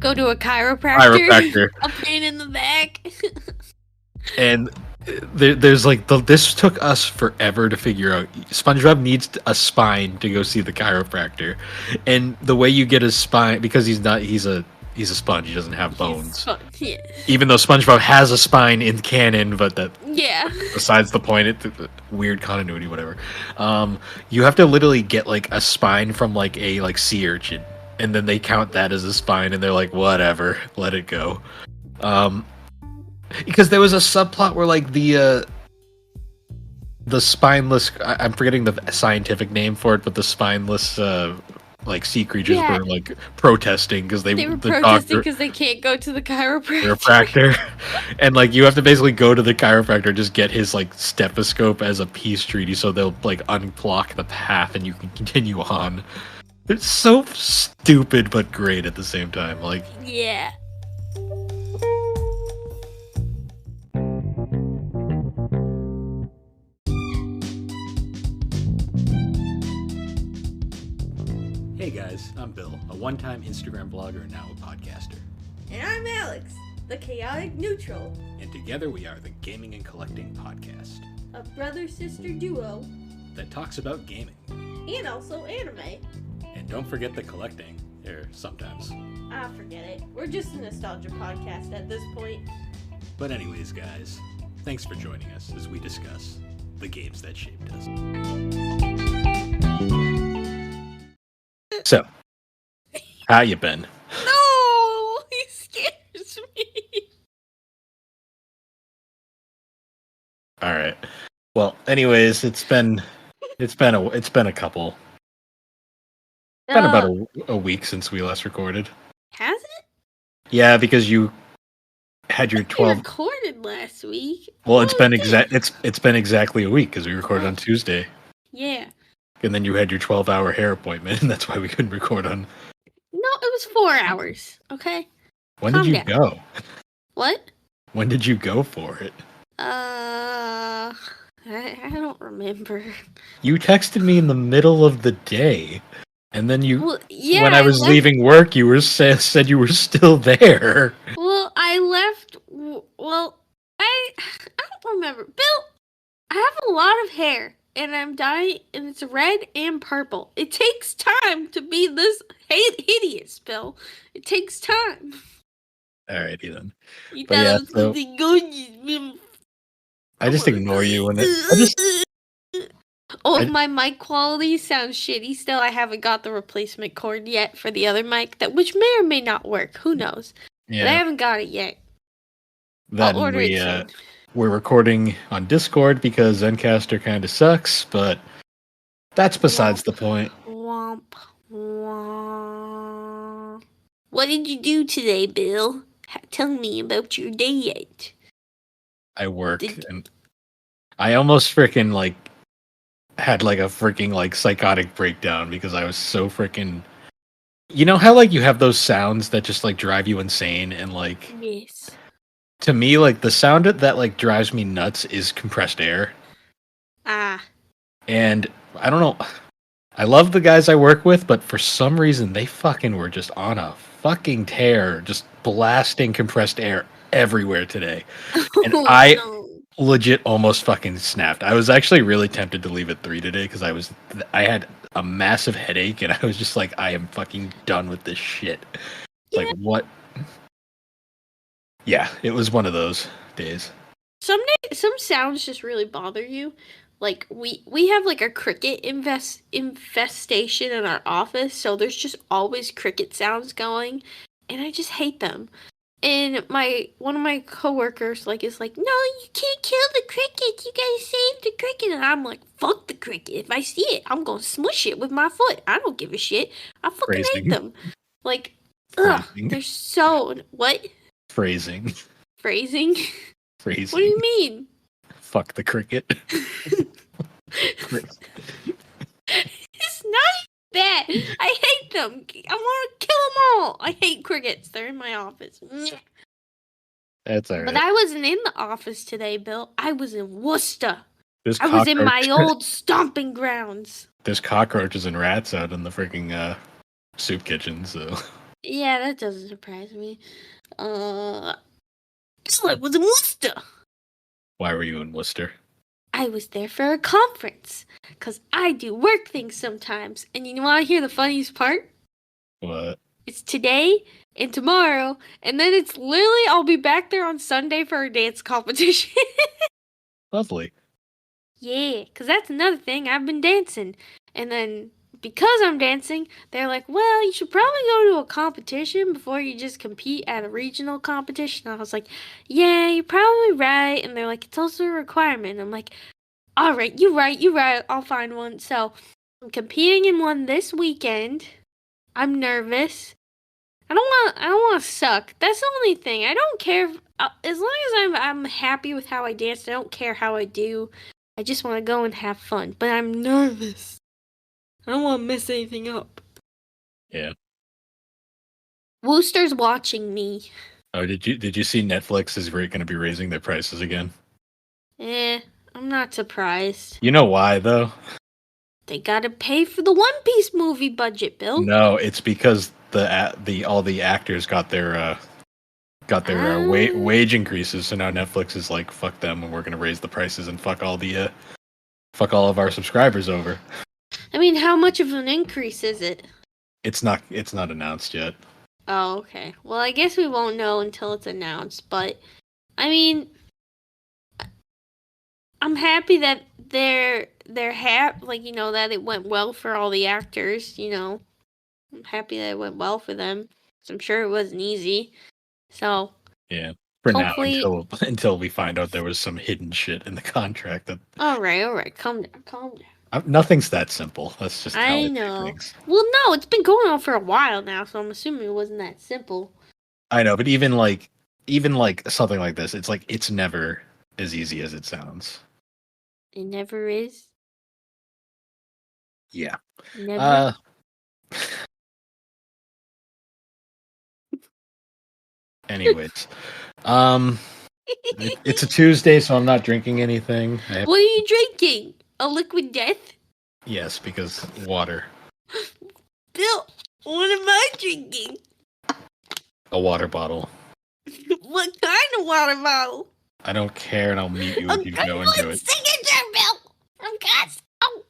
Go to a chiropractor. Chiropractor. A pain in the back. And there's like this took us forever to figure out. SpongeBob needs a spine to go see the chiropractor, and the way you get his spine, because he's a sponge, he doesn't have bones. Yeah. Even though SpongeBob has a spine in canon, but that besides the point, weird continuity, whatever. You have to literally get like a spine from like a sea urchin, and then they count that as a spine, and they're like, whatever, let it go. Because there was a subplot where like the spineless, I'm forgetting the scientific name for it, but the spineless sea creatures were like protesting because they were protesting because they can't go to the chiropractor. And like you have to basically go to the chiropractor, just get his like stethoscope as a peace treaty, so they'll like unblock the path and you can continue on. It's so stupid but great at the same time. Like, yeah. Hey guys, I'm Bill, a one-time Instagram blogger and now a podcaster. And I'm Alex, the chaotic neutral. And together we are the Gaming and Collecting Podcast. A brother-sister duo that talks about gaming. And also anime. And don't forget the collecting, sometimes. Ah, forget it. We're just a nostalgia podcast at this point. But anyways, guys, thanks for joining us as we discuss the games that shaped us. So, how you been? No, he scares me. All right. Well, anyways, it's been a couple. It's been about a week since we last recorded. Has it? Yeah, because you had your 12. Recorded last week. Well, it's been exactly a week because we recorded on Tuesday. Yeah. And then you had your 12-hour hair appointment, and that's why we couldn't record on. No, it was 4 hours. Okay. When did you go? What? When did you go for it? I don't remember. You texted me in the middle of the day, and then when I was leaving work, you said you were still there. Well, I left. Well, I don't remember. Bill, I have a lot of hair. And I'm dyeing, and it's red and purple. It takes time to be this hideous, Bill. It takes time. Alrighty then. You thought I was going to be gorgeous. I just ignore you when if my mic quality sounds shitty still, I haven't got the replacement cord yet for the other mic, which may or may not work. Who knows? Yeah. But I haven't got it yet. Then I'll order it soon. We're recording on Discord because Zencaster kind of sucks, but that's besides the point. Womp, womp. What did you do today, Bill? Tell me about your day. I work, and I almost freaking had a freaking psychotic breakdown because I was so freaking. You know how you have those sounds that just drive you insane and Yes. To me, the sound that drives me nuts is compressed air. Ah. And I don't know. I love the guys I work with, but for some reason they fucking were just on a fucking tear, just blasting compressed air everywhere today. And I legit almost fucking snapped. I was actually really tempted to leave at 3 today because I had a massive headache and I was just I am fucking done with this shit. Yeah. What? Yeah, it was one of those days. Some sounds just really bother you. We have a cricket infestation in our office, so there's just always cricket sounds going, and I just hate them. And one of my coworkers is like, no, you can't kill the cricket. You gotta save the cricket. And I'm like, fuck the cricket. If I see it, I'm gonna smush it with my foot. I don't give a shit. I fucking hate them. Ugh, they're so what? Phrasing. Phrasing? Phrasing. What do you mean? Fuck the cricket. It's not bad. I hate them. I want to kill them all. I hate crickets. They're in my office. That's alright. But I wasn't in the office today, Bill. I was in Worcester. I was in my old stomping grounds. There's cockroaches and rats out in the freaking soup kitchen, so. Yeah, that doesn't surprise me. Guess what was in Worcester? Why were you in Worcester? I was there for a conference. Because I do work things sometimes. And you want to hear the funniest part? What? It's today and tomorrow. And then it's literally, I'll be back there on Sunday for a dance competition. Lovely. Yeah, because that's another thing. I've been dancing. And then because I'm dancing, they're like, well, you should probably go to a competition before you just compete at a regional competition. I was like, yeah, you're probably right. And they're like, it's also a requirement. I'm like, all right, you're right. I'll find one. So I'm competing in one this weekend. I'm nervous. I don't want to suck. That's the only thing. I don't care as long as I'm happy with how I dance. I don't care how I do. I just want to go and have fun. But I'm nervous. I don't want to mess anything up. Yeah. Wooster's watching me. Oh, did you see Netflix is going to be raising their prices again? I'm not surprised. You know why though? They gotta pay for the One Piece movie budget, Bill. No, it's because all the actors got their wage increases. So now Netflix is like, fuck them, and we're going to raise the prices and fuck all of our subscribers over. I mean, how much of an increase is it? It's not announced yet. Oh, okay. Well, I guess we won't know until it's announced, but I mean, I'm happy that they're like, you know, that it went well for all the actors, you know. I'm happy that it went well for them. 'Cause I'm sure it wasn't easy. So, yeah, for hopefully, now until we find out there was some hidden shit in the contract that all right. Calm down. Nothing's that simple. That's just how I I know. think things. Well, no, it's been going on for a while now, so I'm assuming it wasn't that simple. I know, but even like something like this, it's like it's never as easy as it sounds. It never is. Yeah. Never. Anyways, it's a Tuesday, so I'm not drinking anything. What are you drinking? A liquid death? Yes, because water. Bill, what am I drinking? A water bottle. What kind of water bottle? I don't care, and I'll meet you if you go into it. Signature, Bill. From Costco.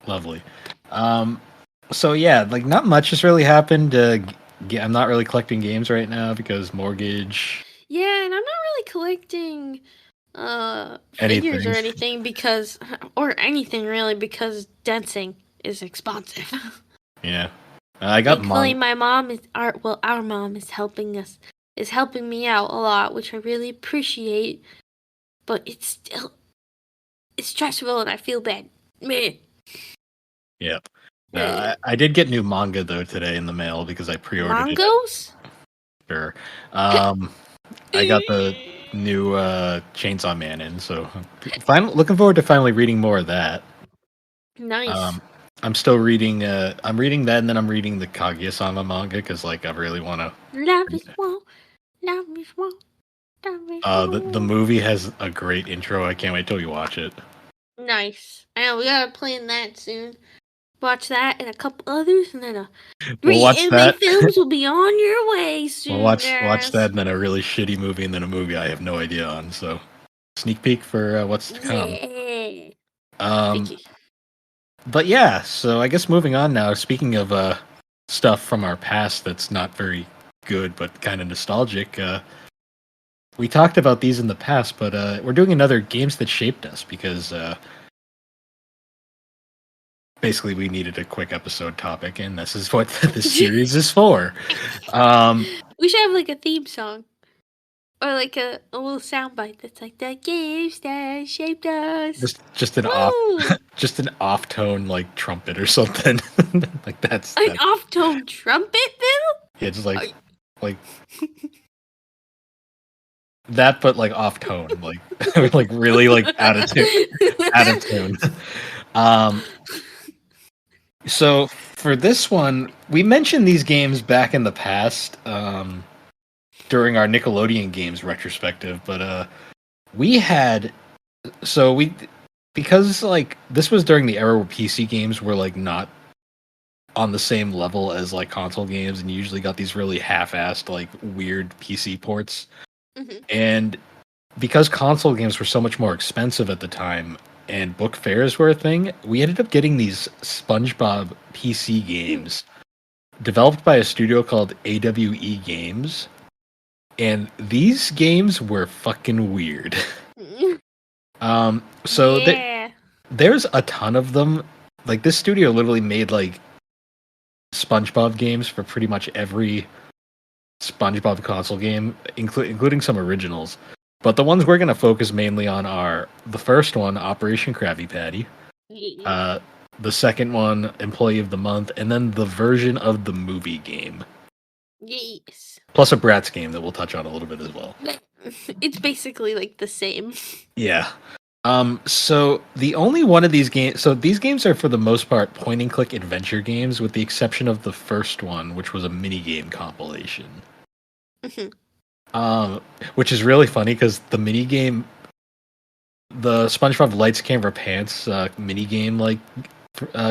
Lovely. So yeah, like not much has really happened. I'm not really collecting games right now because mortgage. Yeah, and I'm not really collecting figures or anything because anything really because dancing is expensive. Yeah. I got Thankfully my mom our mom is helping me out a lot, which I really appreciate. But it's stressful and I feel bad. Meh. Yep. I did get new manga though today in the mail because I pre-ordered Mangos? it. Sure. I got the new Chainsaw Man in, so looking forward to finally reading more of that. Nice. I'm still reading. I'm reading that, and then I'm reading the Kaguya-sama manga because, like, I really want to. Love is war. Love is war. The movie has a great intro. I can't wait till you watch it. Nice. I know we gotta plan that soon. Watch that and a couple others, and then three anime films will be on your way soon. We'll watch that, and then a really shitty movie, and then a movie I have no idea on. So, sneak peek for what's to come. Yeah. But yeah, so I guess moving on now. Speaking of stuff from our past that's not very good but kind of nostalgic, we talked about these in the past, but we're doing another games that shaped us because basically we needed a quick episode topic, and this is what this series is for. We should have like a theme song. Or like a little soundbite that's like the games that shaped us. Just an off tone like trumpet or something. Like that's an off tone trumpet, Bill? Yeah, just like that, but like off tone, like really like out of tune. So for this one, we mentioned these games back in the past. During our Nickelodeon games retrospective, but because like this was during the era where PC games were like not on the same level as like console games, and you usually got these really half-assed, like weird PC ports. Mhm. And because console games were so much more expensive at the time, and book fairs were a thing, we ended up getting these SpongeBob PC games developed by a studio called AWE Games. And these games were fucking weird. So Yeah. there's a ton of them. Like this studio literally made like SpongeBob games for pretty much every SpongeBob console game, including some originals. But the ones we're going to focus mainly on are the first one, Operation Krabby Patty, Ye- uh, the second one, Employee of the Month, and then the version of the movie game, Yes. plus a Bratz game that we'll touch on a little bit as well. It's basically like the same. Yeah. So the only one of these games, so these games are for the most part point and click adventure games, with the exception of the first one, which was a mini game compilation. Mhm. Which is really funny because the mini game, the SpongeBob Lights Camera Pants mini game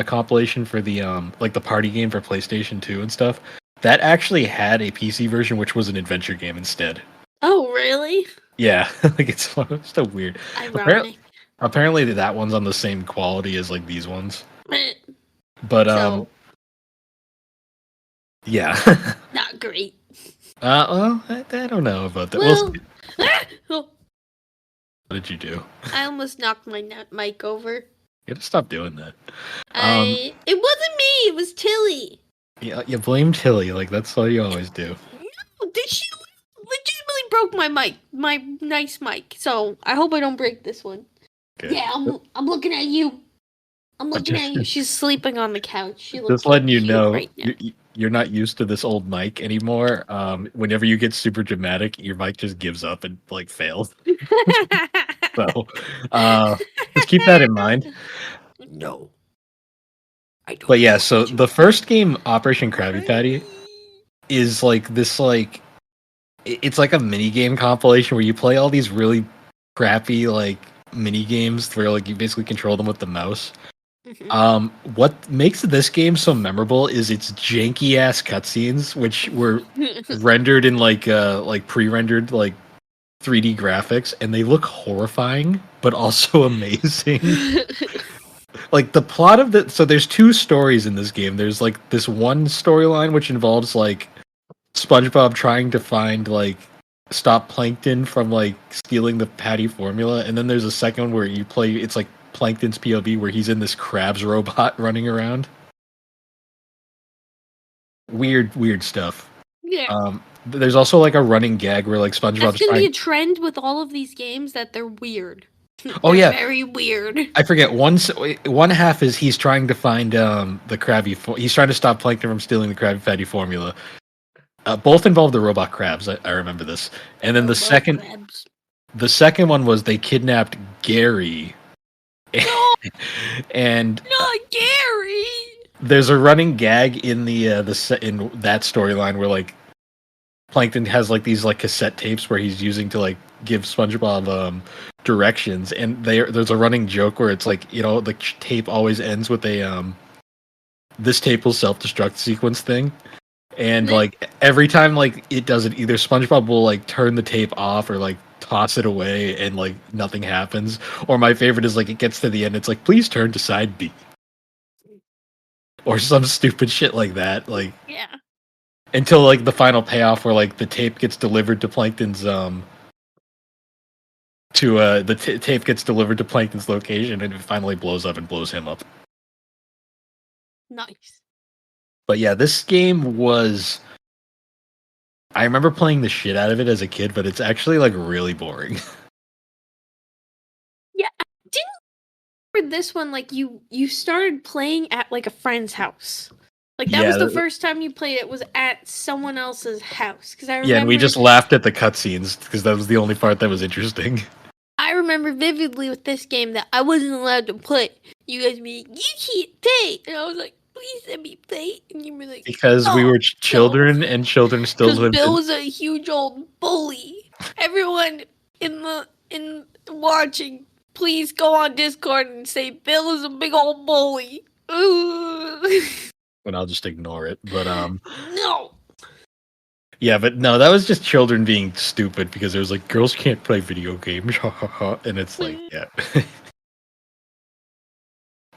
compilation for the like the party game for PlayStation 2 and stuff, that actually had a PC version which was an adventure game instead. Oh, really? Yeah, like it's so weird. Ironic. Apparently that one's on the same quality as like these ones. Eh, But So, yeah. not great. Well, I don't know about that. Well, oh, What did you do? I almost knocked my mic over. You gotta stop doing that. Um, It wasn't me. It was Tilly. yeah, you blame Tilly, like that's all you always do. No, did she legitimately broke my mic, my nice mic? So I hope I don't break this one. Okay. Yeah, I'm looking at you. I'm looking at you. She's sleeping on the couch. She looks Just letting you cute know, right now. you're not used to this old mic anymore. Whenever you get super dramatic, your mic just gives up and like fails. So, just keep that in mind. No, I don't. But yeah, so the first game, Operation Krabby Patty, is like this like it's like a mini game compilation where you play all these really crappy like mini games where like you basically control them with the mouse. What makes this game so memorable is its janky ass cutscenes, which were rendered in like pre-rendered like 3D graphics, and they look horrifying but also amazing. Like the plot of so there's two stories in this game. There's like this one storyline which involves like SpongeBob trying to find like stop Plankton from like stealing the patty formula, and then there's a second one where you play. It's like Plankton's POV where he's in this crabs robot running around. Weird stuff. Yeah. There's also like a running gag where like That's SpongeBob's gonna be a trying. trend with all of these games that they're weird. Oh They're yeah, very weird. I forget. One half is he's trying to find the Krabby. He's trying to stop Plankton from stealing the Krabby Patty formula. Both involve the robot crabs. I remember this. And then Crabs. the second one was they kidnapped Gary. No, And not Gary. there's a running gag in in that storyline where like Plankton has like these like cassette tapes where he's using to like give SpongeBob directions, and there's a running joke where it's like, you know, the tape always ends with a this tape will self-destruct sequence thing. And like every time like it does it, either SpongeBob will like turn the tape off or like toss it away and like nothing happens. Or my favorite is like it gets to the end, it's like please turn to side B. Or some stupid shit like that. Like Yeah. until like the final payoff where like the tape gets delivered to Plankton's tape gets delivered to Plankton's location and it finally blows up and blows him up. Nice. But yeah, this game was. I remember playing the shit out of it as a kid, but it's actually like really boring. Yeah. Didn't for this one like you started playing at like a friend's house. Like that was the first time you played it was at someone else's house because I remember. Yeah, and we just laughed at the cutscenes because that was the only part that was interesting. I remember vividly with this game that I wasn't allowed to play. You guys be like, you can't play, and I was like, please let me play, and you were like, Because we were children, and children still because lived. Bill was a huge old bully. Everyone in watching, please go on Discord and say Bill is a big old bully. Ooh. and I'll just ignore it. But No. yeah, but no, that was just children being stupid because it was like girls can't play video games, and it's like, yeah.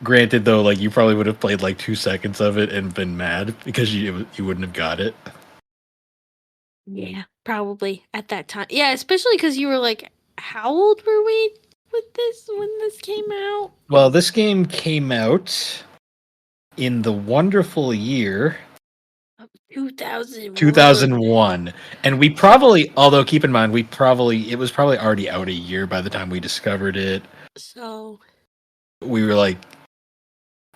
Granted, though, like you probably would have played like 2 seconds of it and been mad because you wouldn't have got it. Yeah, probably at that time. Yeah, especially because you were like, how old were we with this when this came out? Well, this game came out in the wonderful year 2001. 2001, and we probably, although keep in mind, it was probably already out a year by the time we discovered it. So We were like,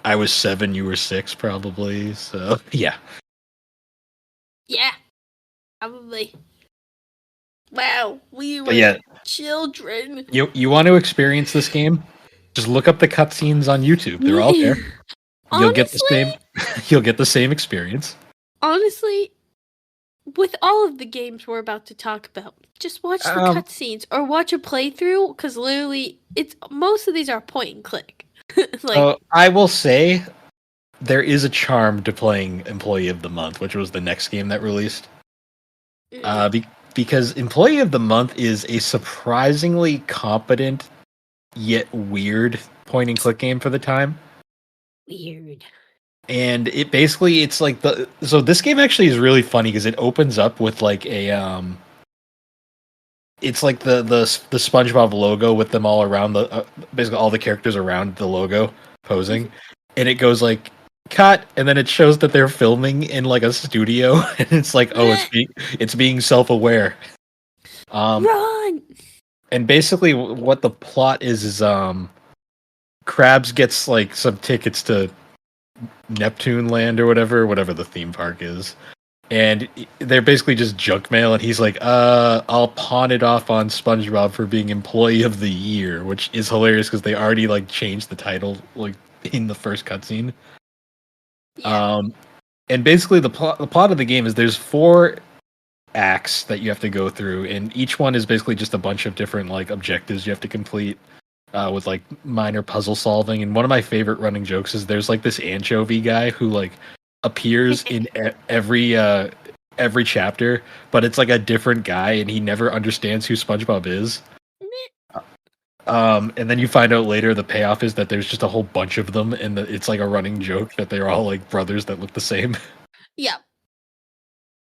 I was 7, you were 6, probably. So yeah. yeah, probably. Wow, we But were yeah, children. you want to experience this game? Just look up the cutscenes on YouTube. They're all there. You'll get the same. You'll get the same experience. Honestly, with all of the games we're about to talk about, just watch the cutscenes or watch a playthrough because literally, it's most of these are point and click. So I will say, there is a charm to playing Employee of the Month, which was the next game that released. Because Employee of the Month is a surprisingly competent yet weird point and click game for the time. Weird. And it's like so this game actually is really funny because it opens up with like it's like the SpongeBob logo with them all around basically all the characters around the logo posing, and it goes like cut, and then it shows that they're filming in like a studio, and it's like, oh, it's being self-aware. Run. And basically what the plot is Krabs gets like some tickets to Neptune Land or whatever the theme park is, and they're basically just junk mail, and he's like, I'll pawn it off on SpongeBob for being Employee of the Year, which is hilarious because they already like changed the title like in the first cutscene. Yeah. And basically the plot of the game is there's 4 acts that you have to go through, and each one is basically just a bunch of different like objectives you have to complete. With like minor puzzle solving, and one of my favorite running jokes is there's like this anchovy guy who like appears in every chapter, but it's like a different guy, and he never understands who SpongeBob is. And then you find out later the payoff is that there's just a whole bunch of them, and it's like a running joke that they're all like brothers that look the same. Yeah.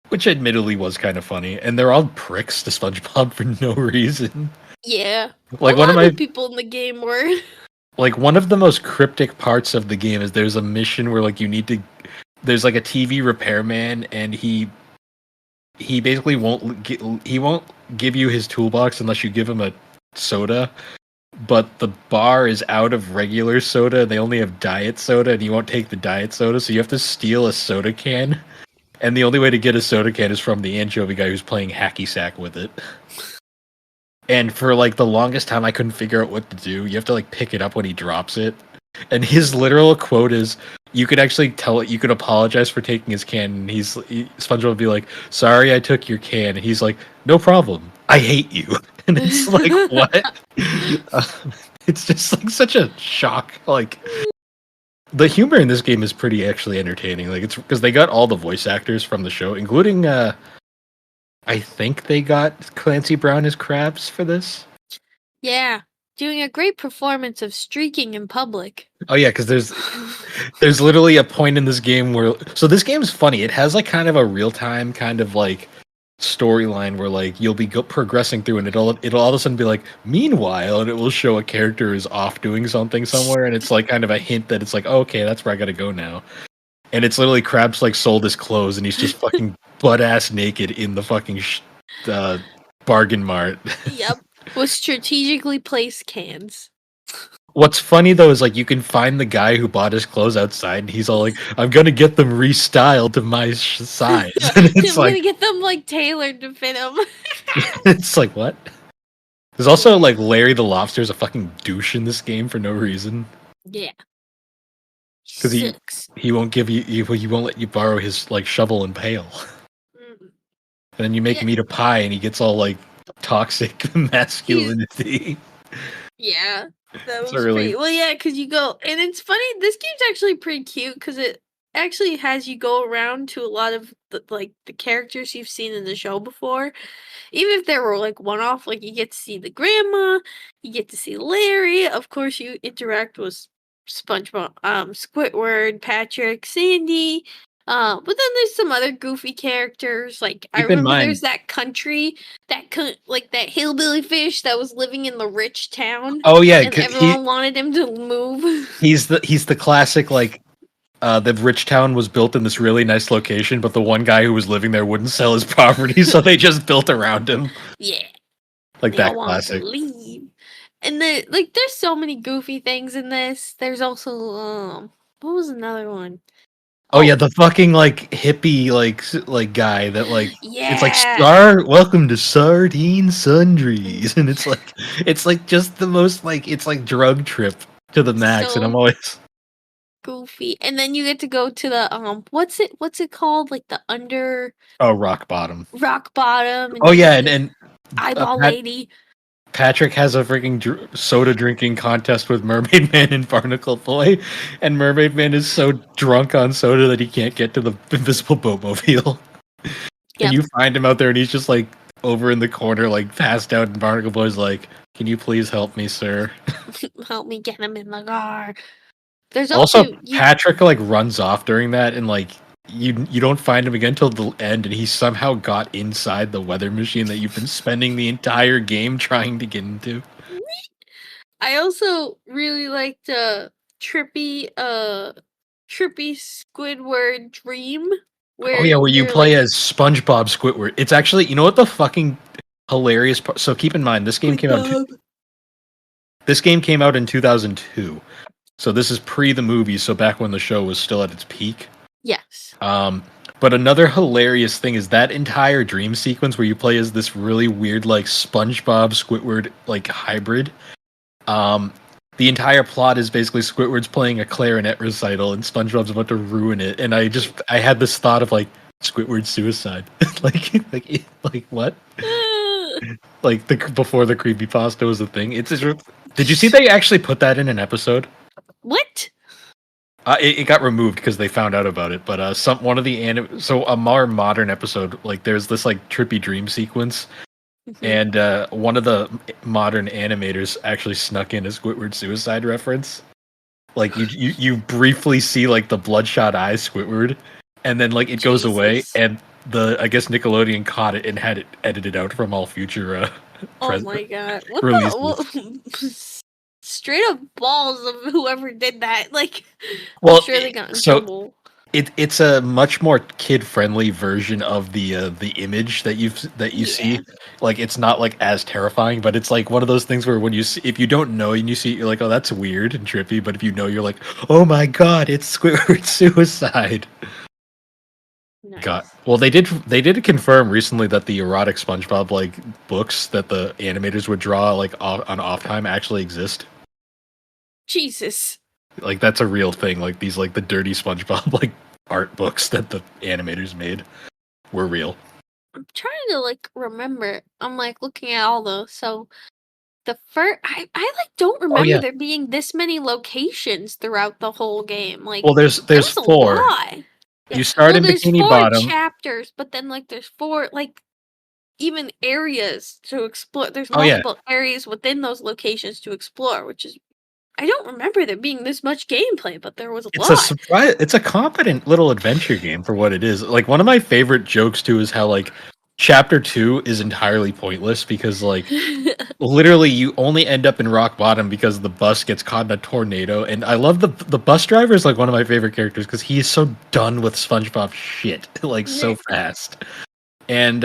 Which admittedly was kind of funny, and they're all pricks to SpongeBob for no reason. Yeah. Like one of the people in the game were. Like one of the most cryptic parts of the game is there's a mission where like there's like a TV repairman, and he basically won't give you his toolbox unless you give him a soda. But the bar is out of regular soda, and they only have diet soda, and he won't take the diet soda, so you have to steal a soda can. And the only way to get a soda can is from the anchovy guy who's playing hacky sack with it. And for like the longest time, I couldn't figure out what to do. You have to like pick it up when he drops it. And his literal quote is, "You could actually tell it. You could apologize for taking his can." And SpongeBob would be like, "Sorry, I took your can." And he's like, "No problem. I hate you." And it's like, what? It's just like such a shock. Like the humor in this game is pretty actually entertaining. Like it's because they got all the voice actors from the show, including I think they got Clancy Brown as Krabs for this. Yeah, doing a great performance of streaking in public. Oh yeah, because there's literally a point in this game where this game's funny. It has like kind of a real time kind of like storyline where like you'll be progressing through, and it'll all of a sudden be like, meanwhile, and it will show a character is off doing something somewhere, and it's like kind of a hint that it's like, oh, okay, that's where I gotta go now. And it's literally Krabs like sold his clothes, and he's just fucking butt ass naked in the fucking bargain mart. Yep, with strategically placed cans. What's funny though is like you can find the guy who bought his clothes outside, and he's all like, "I'm gonna get them restyled to my size." And it's I'm gonna get them like tailored to fit him. It's like, what? There's also like Larry the Lobster's a fucking douche in this game for no reason. Yeah. Because he won't give you he won't let you borrow his like shovel and pail. And then you make him eat a pie, and he gets all like toxic masculinity. Yeah, that was really well. Yeah, because you go, and it's funny. This game's actually pretty cute because actually has you go around to a lot of the characters you've seen in the show before. Even if there were like one off, like you get to see the grandma, you get to see Larry. Of course, you interact with SpongeBob, Squidward, Patrick, Sandy. But then there's some other goofy characters. Like I Keep in remember mind, there's that country like that hillbilly fish that was living in the rich town, oh yeah, and everyone wanted him to move. he's the classic like the rich town was built in this really nice location, but the one guy who was living there wouldn't sell his property, so they just built around him. Yeah, Like they all that wanted to classic. leave. And there's so many goofy things in this. There's also what was another one? Oh yeah, Oh, the fucking like hippie like guy that like it's like yeah. star welcome to Sardine Sundries, and it's like just the most like it's like drug trip to the max, and I'm So always goofy. And then you get to go to the what's it called? Like the under oh rock bottom. rock bottom, and Oh you yeah, get and the and eyeball lady. Patrick has a freaking soda drinking contest with Mermaid Man and Barnacle Boy, and Mermaid Man is so drunk on soda that he can't get to the invisible boatmobile. And Yep. you find him out there, and he's just like over in the corner, like passed out. And Barnacle Boy's like, "Can you please help me, sir?" Help me get him in the car. There's Also, also you Patrick like runs off during that, and like you don't find him again till the end, and he somehow got inside the weather machine that you've been spending the entire game trying to get into. I also really liked Trippy Squidward Dream Oh where yeah, where you you're play like as SpongeBob Squidward. It's actually, you know what the fucking hilarious part. So keep in mind, SquidBob. this game came out in 2002. So this is pre the movie, so back when the show was still at its peak. Yes. But another hilarious thing is that entire dream sequence where you play as this really weird like SpongeBob Squidward like hybrid. The entire plot is basically Squidward's playing a clarinet recital and SpongeBob's about to ruin it. And I had this thought of like Squidward's suicide, like what? Like the before the creepypasta was a thing. Did you see they actually put that in an episode? What? It got removed because they found out about it. But one of the so a more modern episode, like there's this like trippy dream sequence, and one of the modern animators actually snuck in a Squidward suicide reference. Like you briefly see like the bloodshot eyes Squidward, and then like it goes away, and I guess Nickelodeon caught it and had it edited out from all future Oh my god! What releases. the? Straight up balls of whoever did that. Like, Well, I'm sure they got in trouble. It's a much more kid friendly version of the image that you see. Like it's not like as terrifying, but it's like one of those things where when you see, if you don't know and you see it, you're like, oh, that's weird and trippy. But if you know, you're like, oh my god, it's Squidward suicide. Nice. God. Well, they did confirm recently that the erotic SpongeBob like books that the animators would draw like on off time actually exist. Jesus. Like that's a real thing. Like these like the dirty SpongeBob like art books that the animators made were real. I'm trying to like remember. I'm like looking at all those. So the first, I like don't remember there being this many locations throughout the whole game. Like, well, there's that was a 4. lot. Yeah. You start in there's Bikini 4 Bottom. chapters, but then like there's 4 like even areas to explore. There's multiple areas within those locations to explore, which is I don't remember there being this much gameplay, but there was a lot. It's a surprise. It's a competent little adventure game for what it is. Like one of my favorite jokes too is how like Chapter 2 is entirely pointless because like literally you only end up in rock bottom because the bus gets caught in a tornado. And I love the bus driver is like one of my favorite characters because he is so done with SpongeBob shit like so fast. And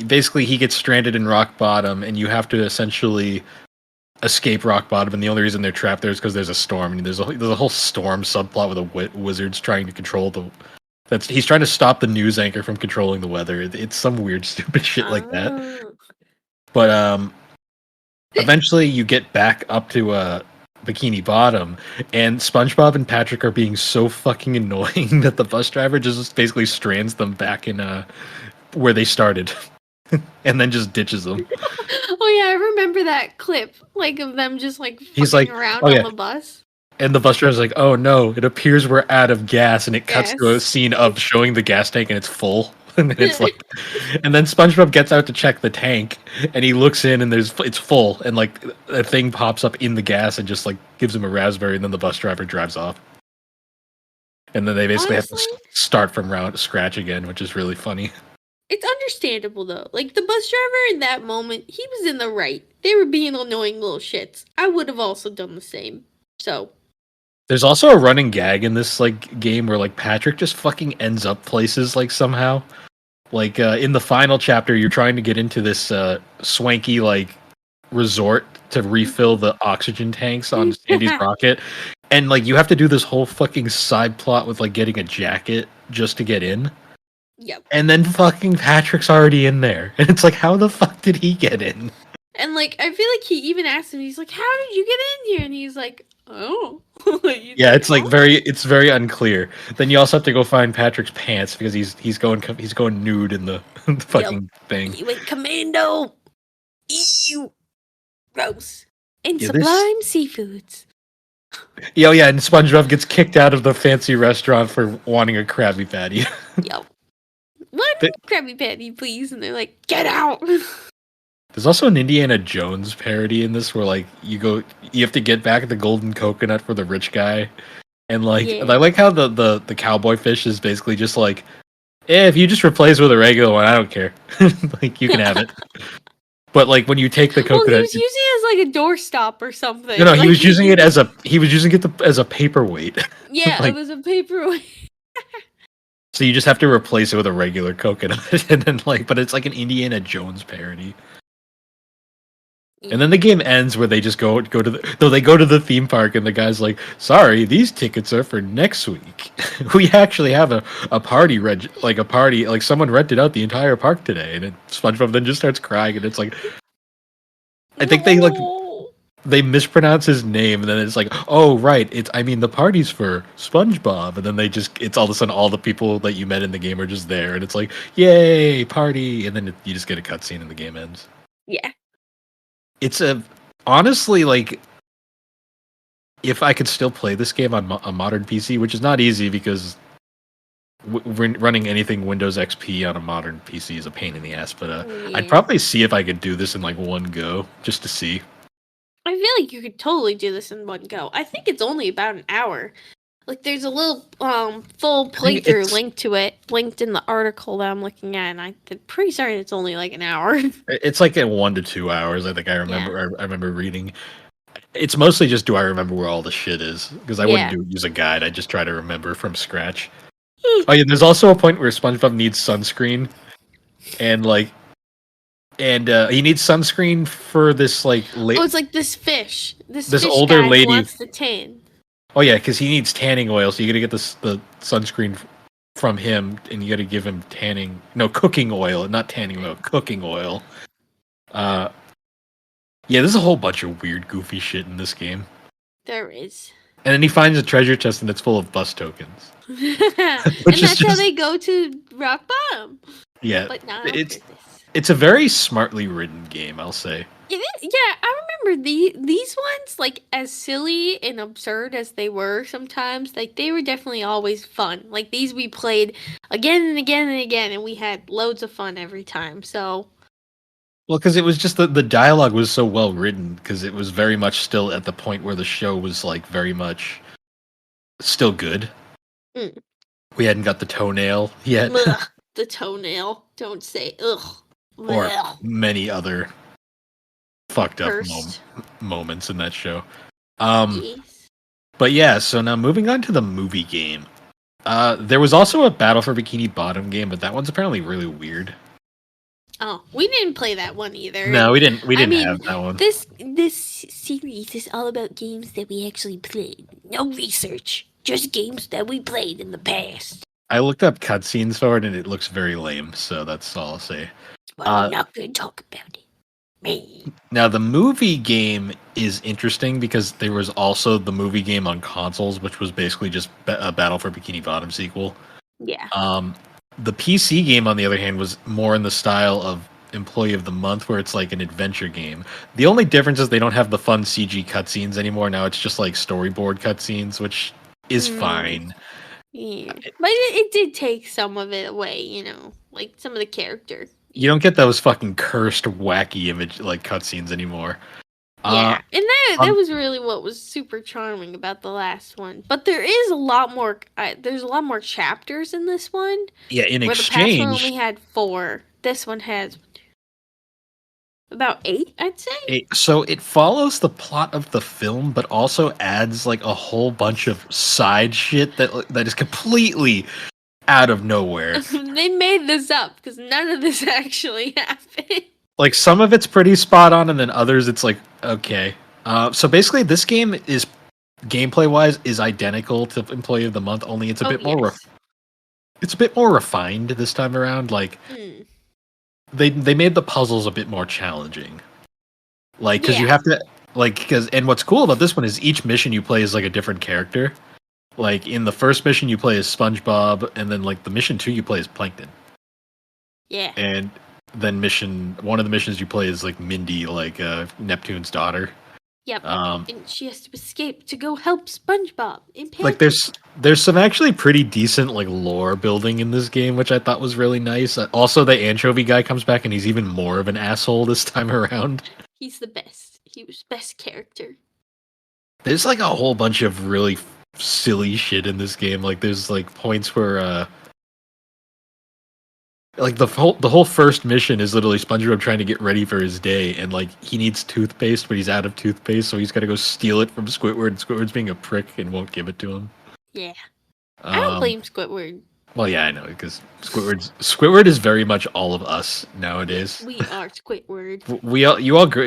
basically he gets stranded in rock bottom and you have to essentially escape rock bottom, and the only reason they're trapped there is because there's a storm. And there's a whole storm subplot with the wizards trying to control he's trying to stop the news anchor from controlling the weather. It's some weird stupid shit like that. But eventually you get back up to Bikini Bottom, and SpongeBob and Patrick are being so fucking annoying that the bus driver just basically strands them back in where they started. And then just ditches them. Oh yeah, I remember that clip, like of them just like He's fucking like, around oh, on yeah. the bus. And the bus driver's like, "Oh no, it appears we're out of gas," and it cuts to a Yes. scene of showing the gas tank and it's full. And then it's like, and then SpongeBob gets out to check the tank, and he looks in and it's full, and like a thing pops up in the gas and just like gives him a raspberry, and then the bus driver drives off. And then they basically have to Honestly, start from scratch again, which is really funny. it's understandable though. Like the bus driver in that moment, he was in the right. They were being annoying little shits. I would have also done the same. So There's also a running gag in this like game where like Patrick just fucking ends up places like somehow. Like in the final chapter, you're trying to get into this swanky like resort to refill the oxygen tanks on Sandy's rocket, and like you have to do this whole fucking side plot with like getting a jacket just to get in. yep. And then fucking Patrick's already in there, and it's like, how the fuck did he get in? And like I feel like he even asked him, he's like, "How did you get in here?" And he's like, "Oh." Yeah, it's like "Oh." very unclear. Then you also have to go find Patrick's pants because he's going nude in the, the fucking thing. He went commando. Ew. Gross. And Yeah, sublime seafoods. Yeah, and SpongeBob gets kicked out of the fancy restaurant for wanting a Krabby Patty. Yep. One Th- Krabby Patty, please. And they're like, "Get out." There's also an Indiana Jones parody in this where like you have to get back the golden coconut for the rich guy, and like Yeah. I like how the cowboy fish is basically just like, if you just replace it with a regular one, I don't care, like you can have it. But like when you take the Well, he coconut, was using it as like a doorstop or something. no, Like, he was using it as a paperweight. Yeah, like, it was a paperweight. so you just have to replace it with a regular coconut, and then like, but it's like an Indiana Jones parody. And then the game ends where they just go to they go to the theme park, and the guy's like, "Sorry, these tickets are for next week. We actually have a party like someone rented out the entire park today." And SpongeBob then just starts crying, and it's like, I think No. they mispronounce his name, and then it's like, "Oh right, the party's for SpongeBob," and then it's all of a sudden all the people that you met in the game are just there, and it's like, "Yay, party!" And then you just get a cutscene and the game ends. Yeah. It's honestly like, if I could still play this game on a modern PC, which is not easy because running anything Windows XP on a modern PC is a pain in the ass. But I'd probably see if I could do this in like one go just to see. I feel like you could totally do this in one go. I think it's only about an hour. Like there's a little full playthrough linked in the article that I'm looking at, and I'm pretty certain it's only like an hour. It's like at 1 to 2 hours. I think I remember. Yeah. I remember reading. It's mostly just, do I remember where all the shit is? Because I wouldn't use a guide. I just try to remember from scratch. Oh yeah, there's also a point where SpongeBob needs sunscreen, and he needs sunscreen for this like. Oh, it's like this fish. This fish older guy lady wants to tan. Oh yeah, because he needs tanning oil, so you got to get the sunscreen from him, and you got to give him cooking oil, not tanning oil, cooking oil. Yeah, there's a whole bunch of weird, goofy shit in this game. There is. And then he finds a treasure chest, and it's full of bus tokens. And that's how they go to Rock Bottom. Yeah, but not it's a very smartly written game, I'll say. It is. Yeah, I remember these ones, like as silly and absurd as they were sometimes, like they were definitely always fun. Like these we played again and again and again, and we had loads of fun every time. So, well, because it was just the dialogue was so well written, because it was very much still at the point where the show was like very much still good. Mm. We hadn't got the toenail yet. Ugh, the toenail. Don't say ugh. Or many other fucked up moments in that show. Yes. But yeah, so now moving on to the movie game. There was also a Battle for Bikini Bottom game, but that one's apparently really weird. Oh, we didn't play that one either. No, we didn't have that one. This series is all about games that we actually played. No research, just games that we played in the past. I looked up cutscenes for it, and it looks very lame, so that's all I'll say. Well, I'm not going to talk about it. Me. Now, the movie game is interesting because there was also the movie game on consoles, which was basically just a Battle for Bikini Bottom sequel. Yeah. The PC game, on the other hand, was more in the style of Employee of the Month, where it's like an adventure game. The only difference is they don't have the fun CG cutscenes anymore. Now it's just like storyboard cutscenes, which is fine. Yeah. But it did take some of it away, you know, like some of the character. You don't get those fucking cursed, wacky image like cutscenes anymore. Yeah, and that was really what was super charming about the last one. But there is a lot more. There's a lot more chapters in this one. Yeah, in where the past one exchange, only had 4. This one has about 8, I'd say. so it follows the plot of the film, but also adds like a whole bunch of side shit that is completely out of nowhere. They made this up because none of this actually happened. Like some of it's pretty spot on, and then others it's like okay. So basically, this game is gameplay wise is identical to Employee of the Month, only it's a bit more. It's a bit more refined this time around. Like they made the puzzles a bit more challenging. Like because you have to and what's cool about this one is each mission you play is like a different character. Like in the first mission you play as SpongeBob, and then like the mission 2 you play as Plankton. Yeah. And then one of the missions you play is like Mindy, like Neptune's daughter. Yep. And she has to escape to go help SpongeBob. Like there's some actually pretty decent like lore building in this game, which I thought was really nice. Also, the anchovy guy comes back and he's even more of an asshole this time around. He's the best. He was best character. There's like a whole bunch of really silly shit in this game. Like there's like points where like the whole first mission is literally SpongeBob trying to get ready for his day, and like he needs toothpaste, but he's out of toothpaste, so he's got to go steal it from Squidward. And Squidward's being a prick and won't give it to him. Yeah, I don't blame Squidward. Well, yeah, I know because Squidward is very much all of us nowadays. We are Squidward.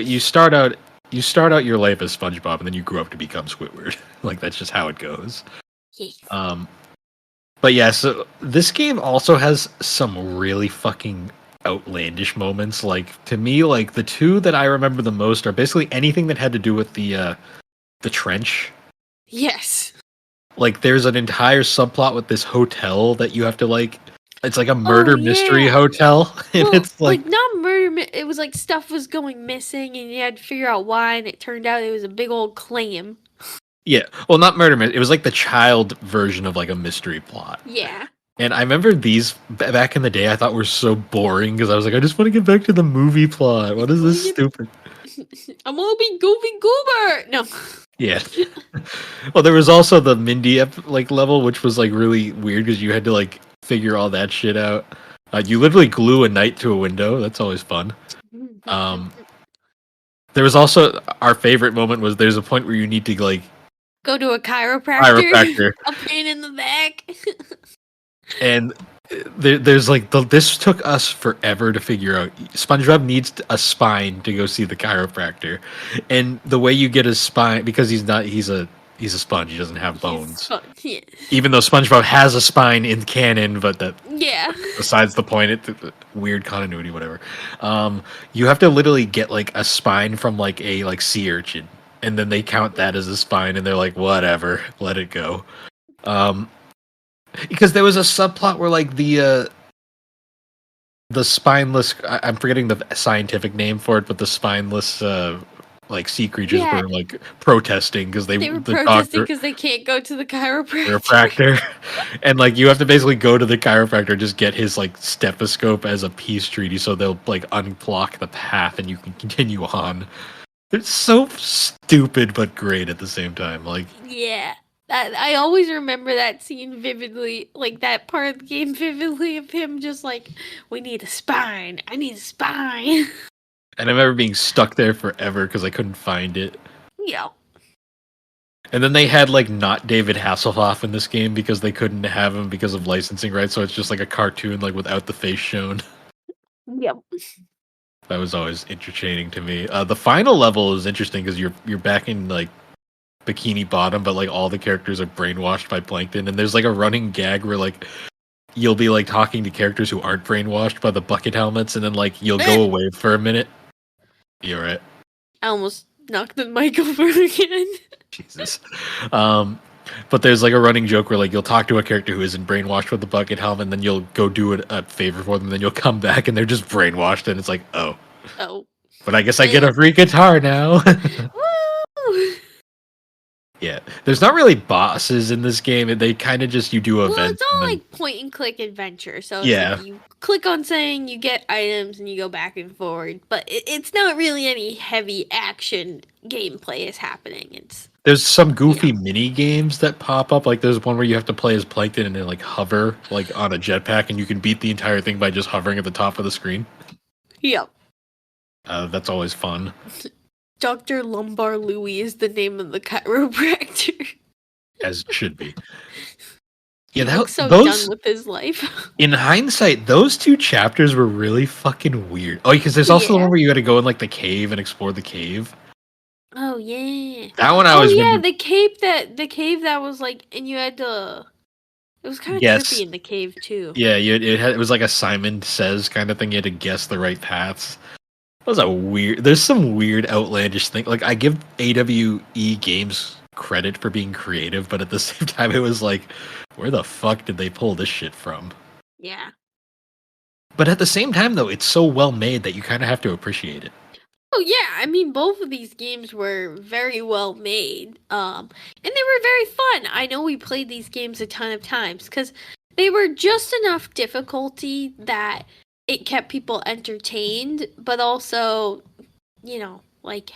You start out your life as SpongeBob, and then you grow up to become Squidward. Like that's just how it goes. Yes. But yeah, so this game also has some really fucking outlandish moments. Like to me, like the two that I remember the most are basically anything that had to do with the trench. Yes. Like there's an entire subplot with this hotel that you have to like. It's like a murder mystery hotel, and well, it's like not murder. It was like stuff was going missing, and you had to figure out why. And it turned out it was a big old clam. Yeah, well, not murder. It was like the child version of like a mystery plot. Yeah. And I remember these back in the day. I thought were so boring because I was like, I just want to get back to the movie plot. What is this stupid? I'm gonna be Goofy Goober. No. Yeah. Well, there was also the Mindy like level, which was like really weird because you had to like figure all that shit out. You literally glue a knight to a window. That's always fun. There was also our favorite moment was there's a point where you need to like go to a chiropractor. A pain in the back. And there's like this took us forever to figure out. SpongeBob needs a spine to go see the chiropractor, and the way you get his spine because he's a sponge. He doesn't have bones. Yeah. Even though SpongeBob has a spine in canon, but that besides the point. It's weird continuity, whatever. You have to literally get like a spine from like a sea urchin. And then they count that as a spine, and they're like, whatever, let it go. Because there was a subplot where, like, the spineless... I'm forgetting the scientific name for it, but the spineless, sea creatures were, like, protesting because they were protesting because they can't go to the chiropractor. And, like, you have to basically go to the chiropractor, just get his, like, stethoscope as a peace treaty so they'll, like, unblock the path and you can continue on. It's so stupid but great at the same time. Like, yeah, I always remember that scene vividly, like that part of the game vividly of him just like, we need a spine. I need a spine. And I remember being stuck there forever because I couldn't find it. Yeah. And then they had like not David Hasselhoff in this game because they couldn't have him because of licensing rights. So it's just like a cartoon, like without the face shown. Yep. That was always entertaining to me. The final level is interesting because you're back in like Bikini Bottom, but like all the characters are brainwashed by Plankton, and there's like a running gag where like you'll be like talking to characters who aren't brainwashed by the bucket helmets, and then like you'll go away for a minute. You're right. I almost knocked the mic over again. Jesus. But there's like a running joke where like you'll talk to a character who isn't brainwashed with the bucket helm, and then you'll go do a favor for them, and then you'll come back and they're just brainwashed, and it's like, oh. Oh, But I guess I get a well. free guitar now. Woo! Yeah, there's not really bosses in this game. They kind of just you do Well, events. it's all And then, like point and click adventure. So it's yeah, like you click on something, you get items, and you go back and forward. But it's not really any heavy action gameplay is happening. It's there's some you goofy know, mini games that pop up. Like there's one where you have to play as Plankton and then like hover like on a jetpack, and you can beat the entire thing by just hovering at the top of the screen. yep. That's always fun. Dr. Lumbar Louie is the name of the chiropractor. As it should be. He Yeah, looks so those done with his life. in hindsight, those two chapters were really fucking weird. Oh, because there's also the Yeah. one where you got to go in like the cave and explore the cave. Oh yeah. That one I Oh always yeah, remember. the cave that was like, and you had to. It was kind of Yes. trippy in the cave too. Yeah, it was like a Simon Says kind of thing. You had to guess the right paths. That was a weird. There's some weird, outlandish thing. Like I give AWE games credit for being creative, but at the same time, it was like, where the fuck did they pull this shit from? Yeah. But at the same time, though, it's so well made that you kind of have to appreciate it. Oh yeah, I mean both of these games were very well made. And they were very fun. I know we played these games a ton of times cuz they were just enough difficulty that it kept people entertained, but also, like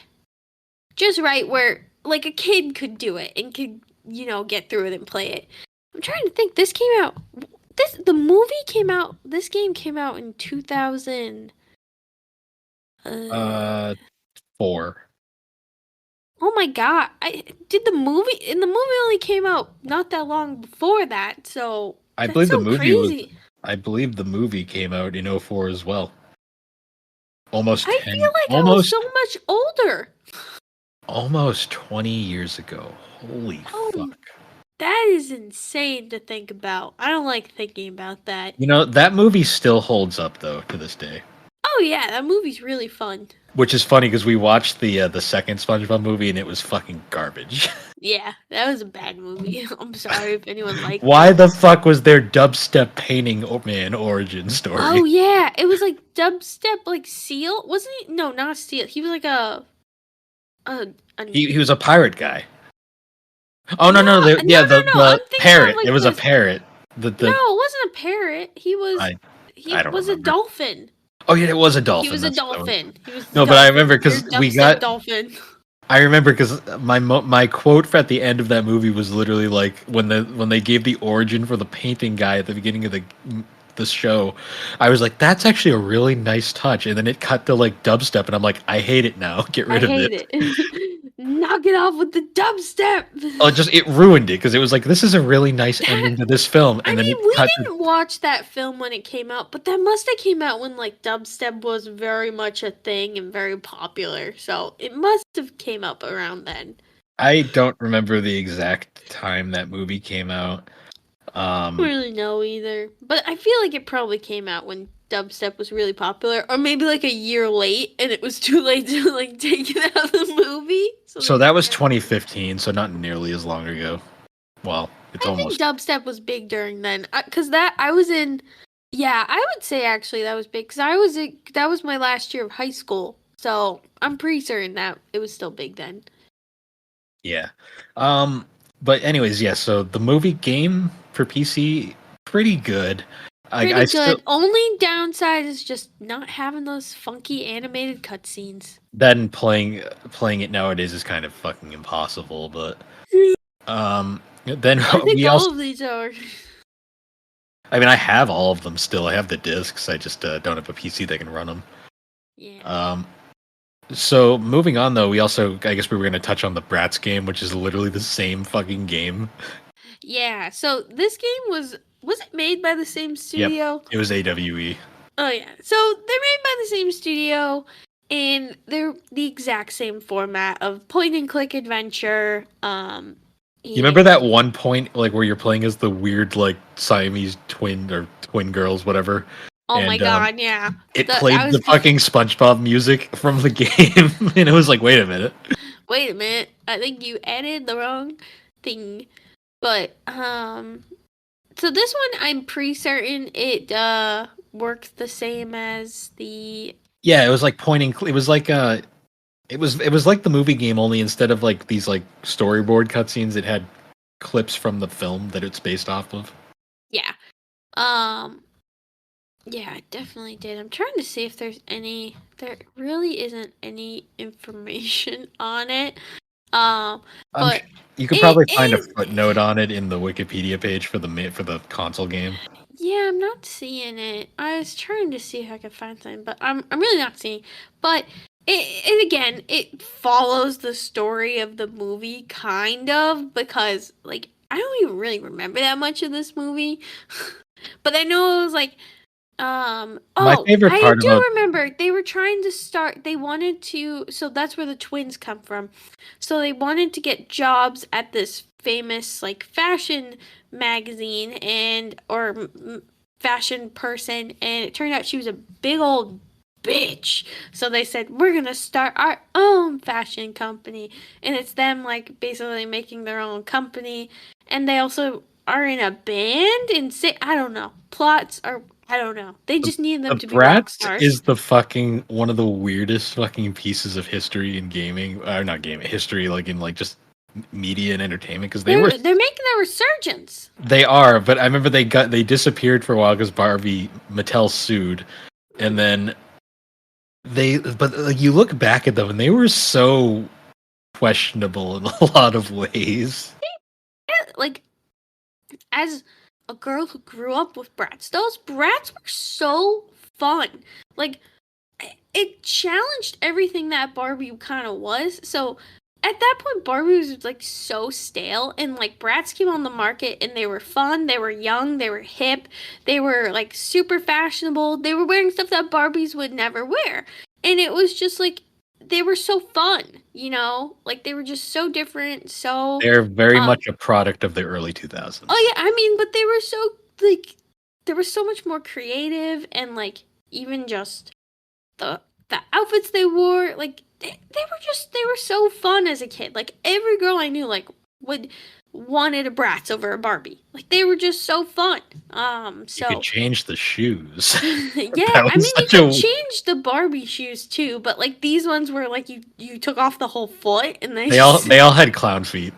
just right where like a kid could do it and could, get through it and play it. I'm trying to think. This game came out in 2000. 4. Oh my god! The movie only came out not that long before that, so I that's believe the so movie was. crazy. I believe the movie came out in '04 as well. Almost I 10. feel like I was so much older. Almost 20 years ago. Holy Oh, fuck. that is insane to think about. I don't like thinking about that. You know, that movie still holds up though to this day. Oh yeah, that movie's really fun. Which is funny because we watched the second SpongeBob movie and it was fucking garbage. Yeah, that was a bad movie. I'm sorry if anyone liked Why it. the fuck was there dubstep painting man origin story? Oh yeah, it was like dubstep, like Seal, wasn't he? No, not Seal. He was like a He was a pirate guy. Oh no, No, the no, no, no, I'm the thinking of, parrot. like, It was a this- parrot. No, it wasn't a parrot. He I don't was a remember. dolphin. Oh yeah, it was a dolphin. He was a that's what it was. dolphin. He was the No, but I dolphin. remember 'cause Your we dubstep got- dolphin. I remember because my quote at the end of that movie was literally like when they gave the origin for the painting guy at the beginning of the show, I was like, that's actually a really nice touch, and then it cut to like dubstep, and I'm like, I hate it now. Get rid of hate it. Knock it off with the dubstep. Oh, it ruined it because it was like this is a really nice ending to this film, and I then mean, it we cut. didn't watch that film when it came out, but that must have came out when like dubstep was very much a thing and very popular. So it must have came up around then. I don't remember the exact time that movie came out. I don't really know either, but I feel like it probably came out when dubstep was really popular, or maybe like a year late, and it was too late to like take it out of the movie. So that was 2015, so not nearly as long ago. Well, it's I almost. think dubstep was big during then, because I was in. Yeah, I would say actually that was big because that was my last year of high school, so I'm pretty certain that it was still big then. Yeah. But anyways, yeah, so the movie game for PC, pretty good. Pretty I good. still, Only downside is just not having those funky animated cutscenes. then playing it nowadays is kind of fucking impossible, but then I think we all also of these are. I mean I have all of them still. I have the discs. I just don't have a PC that can run them. Yeah. So moving on though, we also I guess we were going to touch on the Bratz game, which is literally the same fucking game. Yeah. So this game was it made by the same studio? It was AWE. Oh yeah. So they're made by the same studio, and they're the exact same format of point and click adventure. You remember that one point like where you're playing as the weird like Siamese twin or twin girls, whatever? Oh my And, god, yeah. It played the fucking SpongeBob music from the game, and it was like, wait a minute. Wait a minute. I think you added the wrong thing. But so this one I'm pretty certain it works the same as the Yeah, it was like pointing. It was like it was like the movie game, only instead of like these like storyboard cutscenes, it had clips from the film that it's based off of. yeah. Um yeah, I definitely did. I'm trying to see if there's any there really isn't any information on it. I'm But you could it probably find a is footnote on it in the Wikipedia page for the console game. yeah, I'm not seeing it. I was trying to see if I could find something, but I'm really not seeing. But it again, it follows the story of the movie kind of because like I don't even really remember that much of this movie. But I know it was like My oh, favorite I part do about remember they were trying to start they wanted to so that's where the twins come from. So they wanted to get jobs at this famous like fashion magazine and or fashion person and it turned out she was a big old bitch. So they said we're going to start our own fashion company and it's them like basically making their own company and they also are in a band and say I don't know. Plots are I don't know. They the, just need them the to be rock Bratz stars. is the fucking one of the weirdest fucking pieces of history in gaming, or not gaming history, like in like just media and entertainment because They're making a resurgence. they are, but I remember they disappeared for a while because Mattel sued, and then but like, you look back at them and they were so questionable in a lot of ways. Like as a girl who grew up with Bratz, those Bratz were so fun. Like it challenged everything that Barbie kind of was. So at that point, Barbie was like so stale, and like Bratz came on the market, and they were fun. They were young. They were hip. They were like super fashionable. They were wearing stuff that Barbies would never wear, and it was just like they were so fun. You know, like they were just so different. So, They're very um, much a product of the early 2000s. oh yeah, I mean, but they were so like there was so much more creative and like even just the the outfits they wore, like they were so fun as a kid. Like every girl I knew like would wanted a Bratz over a Barbie. Like they were just so fun. You could So change the shoes. yeah, That I was mean you such could a change the Barbie shoes too, but like these ones were like you took off the whole foot and they they all just they all had clown feet.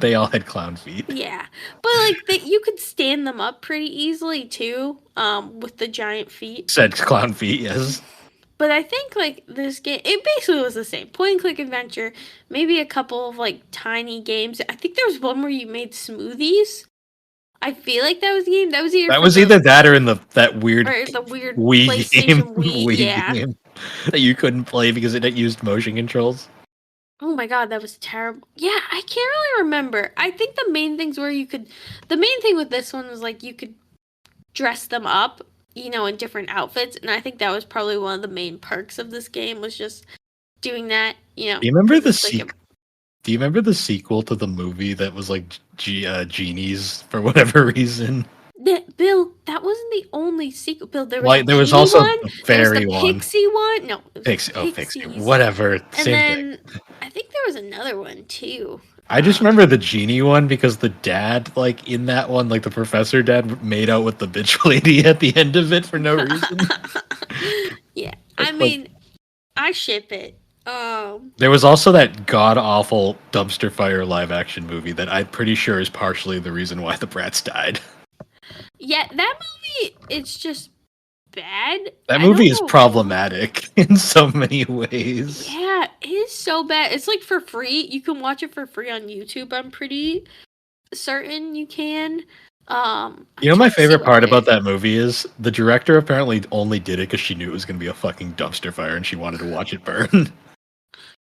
They all had clown feet. yeah, but like you could stand them up pretty easily too, with the giant feet. Said clown feet, yes. But I think like this game, it basically was the same point and click adventure. Maybe a couple of like tiny games. I think there was one where you made smoothies. I feel like that was the game. That was either That for was either that or in that weird the weird Wii game, PlayStation Wii. Wii Yeah. game that you couldn't play because it used motion controls. Oh my god, that was terrible. Yeah, I can't really remember. I think the main things were the main thing with this one was like you could dress them up, you know, in different outfits, and I think that was probably one of the main perks of this game was just doing that, you know. Do you remember 'Cause the it's like a Do you remember the sequel to the movie that was like genies for whatever reason? Bill, that wasn't the only sequel. Bill, there was a Like there was genie also one. the There was the fairy one. pixie one. No, it was the Pixie, oh Pixie, pixies. whatever, And same thing. then I think there was another one too. I just remember the genie one because the dad, like in that one, like the professor dad, made out with the bitch lady at the end of it for no reason. Yeah, I It's like mean, I ship it. there was also that god awful dumpster fire live action movie that I'm pretty sure is partially the reason why the Bratz died. Yeah, that movie, it's just bad. That I movie don't is know. problematic in so many ways. Yeah, it is so bad. It's like for free. You can watch it for free on YouTube. I'm pretty certain you can. You I'm know, my trying to see favorite what part other about that movie is the director apparently only did it because she knew it was going to be a fucking dumpster fire and she wanted to watch it burn.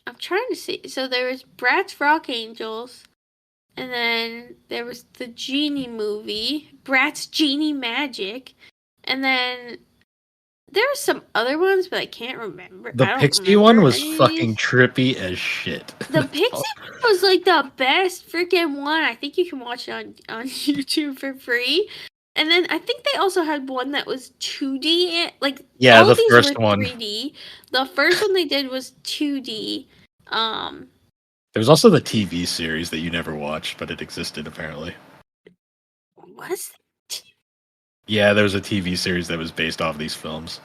I'm trying to see. So there was Bratz Rock Angels, and then there was the Genie movie, Bratz Genie Magic, and then there were some other ones, but I can't remember. The I don't Pixie remember one was any of fucking these. trippy as shit. The Pixie one was like the best freaking one. I think you can watch it on YouTube for free. And then I think they also had one that was 2D. Like Yeah, all the these first were one. 3D. The first one they did was 2D. Um, There was also the TV series that you never watched, but it existed apparently. What's that? Yeah, there was a TV series that was based off these films.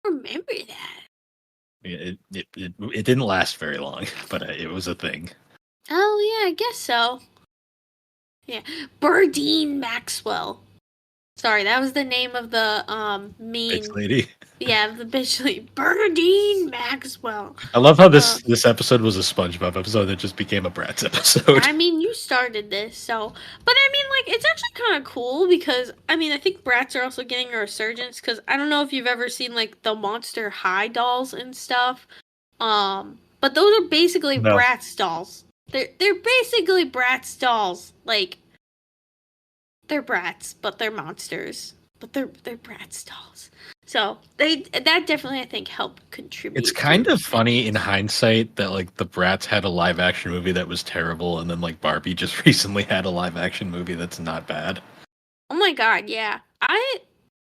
I don't remember that. It didn't last very long, but it was a thing. Oh yeah, I guess so. Yeah, Birdine Maxwell. Sorry, that was the name of the mean Bitch lady. Yeah, the bitch lady. Birdine Maxwell. I love how this episode was a SpongeBob episode that just became a Bratz episode. I mean, you started this, so. But I mean, like, it's actually kind of cool because, I mean, I think Bratz are also getting a resurgence because I don't know if you've ever seen, like, the Monster High dolls and stuff. But those are basically No. Bratz dolls. They're basically Bratz dolls. Like, they're Bratz, but they're monsters. But they're Bratz dolls. So that definitely I think helped contribute. It's kind of funny in hindsight that like the Bratz had a live action movie that was terrible, and then like Barbie just recently had a live action movie that's not bad. Oh my god, yeah. I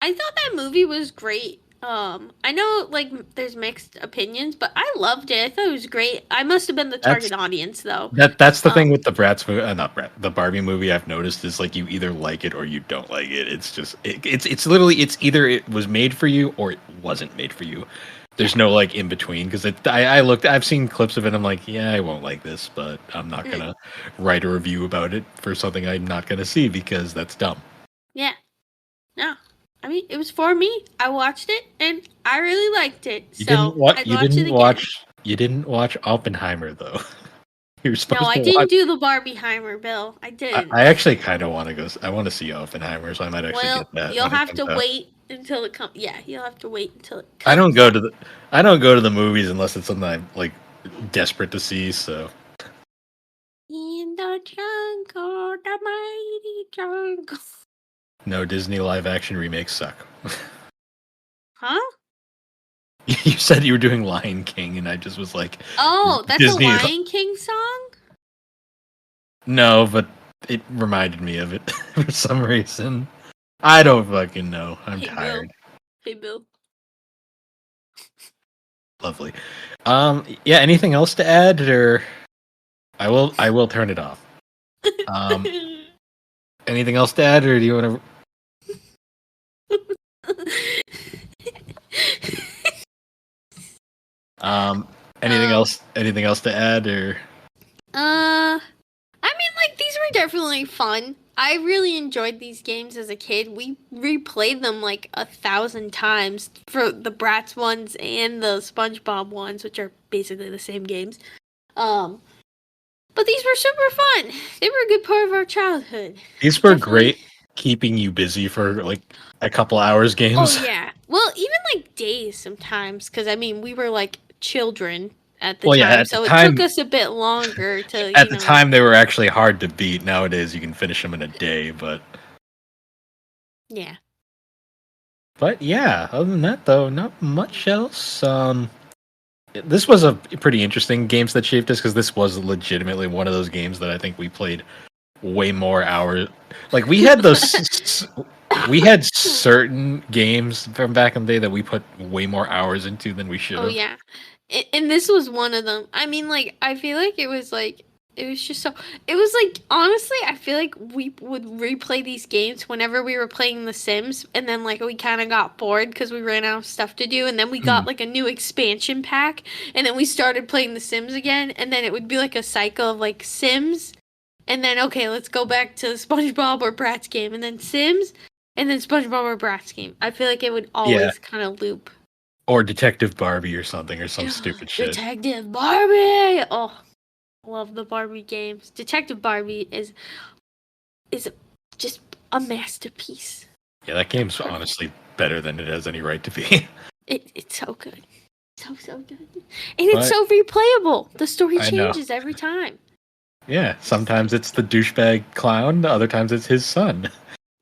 thought that movie was great. I know like there's mixed opinions, but I loved it. I thought it was great. I must have been the target audience though. That's the thing with the Bratz movie, the Barbie movie. I've noticed is like you either like it or you don't like it. It's just it's literally it's either it was made for you or it wasn't made for you. There's no like in between because I've seen clips of it. I'm like, yeah, I won't like this, but I'm not gonna write a review about it for something I'm not gonna see because that's dumb. Yeah, no. I mean, it was for me. I watched it and I really liked it. You didn't watch Oppenheimer though. You're supposed No, I to didn't watch. do the Barbieheimer, Bill. I didn't. I actually kind of want to go. I want to see Oppenheimer, so I might actually get that. You'll have to wait until it comes. Yeah, you'll have to wait until it comes. I don't go to the movies unless it's something I'm like desperate to see. So. In the jungle, the mighty jungle. No, Disney live action remakes suck. Huh? You said you were doing Lion King, and I just was like, oh, that's Disney... a Lion King song? No, but it reminded me of it for some reason. I don't fucking know. I'm tired. Hey, Bill. Lovely. Yeah, anything else to add, or I will turn it off. Anything else to add, or do you want to? Anything else? Anything else to add, or? I mean, like these were definitely fun. I really enjoyed these games as a kid. We replayed them like 1,000 times for the Bratz ones and the SpongeBob ones, which are basically the same games. But these were super fun. They were a good part of our childhood. These were great, keeping you busy for like a couple hours games. Oh yeah. Well, even like days sometimes, because I mean we were like children at the time, so it took us a bit longer to. At the time, they were actually hard to beat. Nowadays, you can finish them in a day, but yeah. But yeah, other than that, though, not much else. This was a pretty interesting games that shaped us because this was legitimately one of those games that I think we played way more hours. Like we had those, we had certain games from back in the day that we put way more hours into than we should have. Oh yeah, and this was one of them. I mean, like I feel like it was just so. It was like honestly, I feel like we would replay these games whenever we were playing The Sims, and then like we kind of got bored because we ran out of stuff to do, and then we got like a new expansion pack, and then we started playing The Sims again, and then it would be like a cycle of like Sims, and then okay, let's go back to SpongeBob or Bratz game, and then Sims, and then SpongeBob or Bratz game. I feel like it would always kind of loop. Or Detective Barbie or something, or some stupid shit. Detective Barbie! Oh. Love the Barbie games. Detective Barbie is just a masterpiece. Yeah, that game's honestly better than it has any right to be. It's so good. So good. And it's so replayable. The story changes every time. Yeah, sometimes it's the douchebag clown, other times it's his son.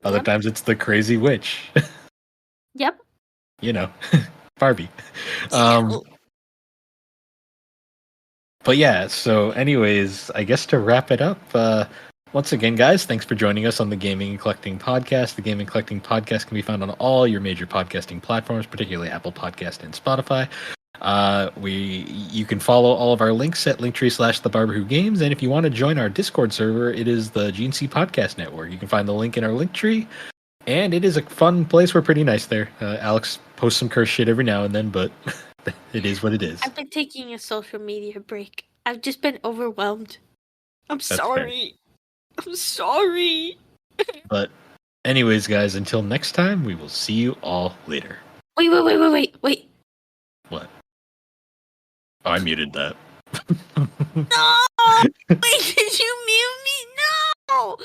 Other times it's the crazy witch. Yep. You know, Barbie. But yeah, so anyways, I guess to wrap it up, once again, guys, thanks for joining us on the Gaming and Collecting Podcast. The Gaming and Collecting Podcast can be found on all your major podcasting platforms, particularly Apple Podcast and Spotify. You can follow all of our links at linktree/thebarberwhogames, and if you want to join our Discord server, it is the GNC Podcast Network. You can find the link in our link tree, and it is a fun place. We're pretty nice there. Alex posts some curse shit every now and then, but it is what it is. I've been taking a social media break. I've just been overwhelmed. I'm That's sorry. I'm sorry. But anyways, guys, until next time, we will see you all later. Wait. What? Oh, I muted that. No! Wait, did you mute me? No!